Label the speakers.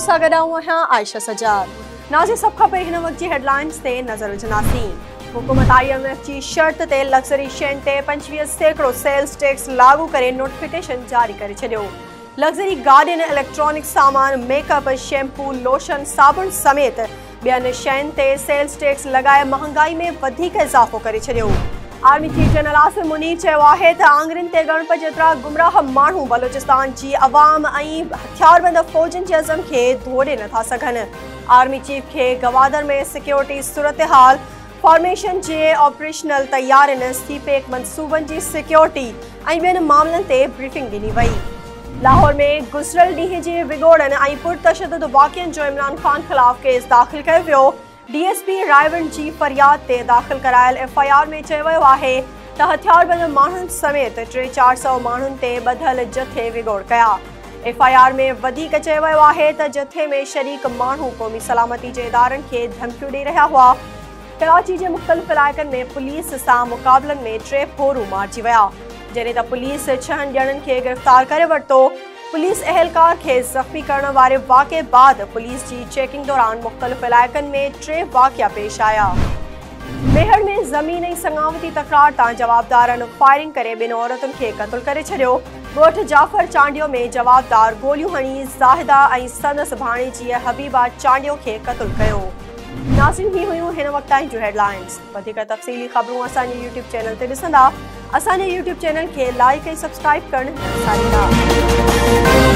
Speaker 1: आयशा सजाद। नाज़रीन सब खां पहिरीं हिन वक्त जी हेडलाइंस ते नज़र विझंदासीं। हुकूमत IMF जी शर्त ते लग्ज़री शयुनि ते 25% सेल्स टैक्स लागू करे नोटिफिकेशन जारी करे छॾियो। लग्ज़री गाॾियुनि, इलेक्ट्रॉनिक सामान, मेकअप, शैम्पू, लोशन, साबुण समेत ॿियनि शयुनि ते सेल्स टैक्स लॻाए महांगाई में वधीक इज़ाफ़ो करे छॾियो। Army chief general Asim Munir चयो आहे त आङुरियुनि ते ॻणप जेतिरा गुमराह माण्हू बलोचिस्तान जी अवाम ऐं हथियारबंद फ़ौजनि जे अज़म खे धोड़े नथा सघनि। आर्मी चीफ खे गवादर में सिक्योरिटी सूरतहाल, फॉर्मेशन जे ऑपरेशनल तयारियुनि, सीपेक मंसूबनि जी सिक्योरिटी ऐं ॿियनि मामलनि ते ब्रीफिंग ॾिनी वई। लाहौर में गुज़िरियल ॾींहं जे विॻोड़नि ऐं पुरतशदुद वाक़िअनि जो इमरान ख़ान ख़िलाफ़ केस दाख़िल कयो वियो। DSP रायवंड जी फरियाद ते दाख़िल करायल FIR में चयो वियो आहे त हथियारबंद माण्हुनि समेत 300-400 माण्हुनि ते ॿधल जथे विॻोड़ कया। FIR में वधीक चयो वियो आहे त जथे में शरीक माण्हू क़ौमी सलामती जे इदारनि खे धमकियूं ॾेई रहिया हुआ। कराची जे मुख़्तलिफ़ इलाइक़नि में पुलिस सां मुक़ाबलनि में 3 फोरू मारिजी विया, जॾहिं त पुलिस 6 ॼणनि खे गिरफ़्तार करे वरितो। पुलिस अहलकार खे ज़ख़्मी करण वारे वाक़े बाद पुलिस जी चेकिंग दौरान मुख़्तलिफ़ इलाइक़नि में 3 वाक़िया पेश आया। मेहर में ज़मीन ऐं सङावती तकरार तां जवाबदारनि फायरिंग करे 2 औरतुनि खे क़त्ल करे छॾियो। ॻोठ जाफ़र चांडियो में जवाबदार गोलियूं हणी ज़ाहिदा ऐं संदसि भाणेजी हबीबा चांडियो खे क़त्ल कयो। नाज़रीन, ही हुयूं हिन वक़्त जूं हेडलाइंस। वधीक तफ़सीली ख़बरूं असांजे YouTube चैनल ते ॾिसंदा। असांजे YouTube चैनल खे लाइक ऐं सब्सक्राइब करणु न विसारींदा।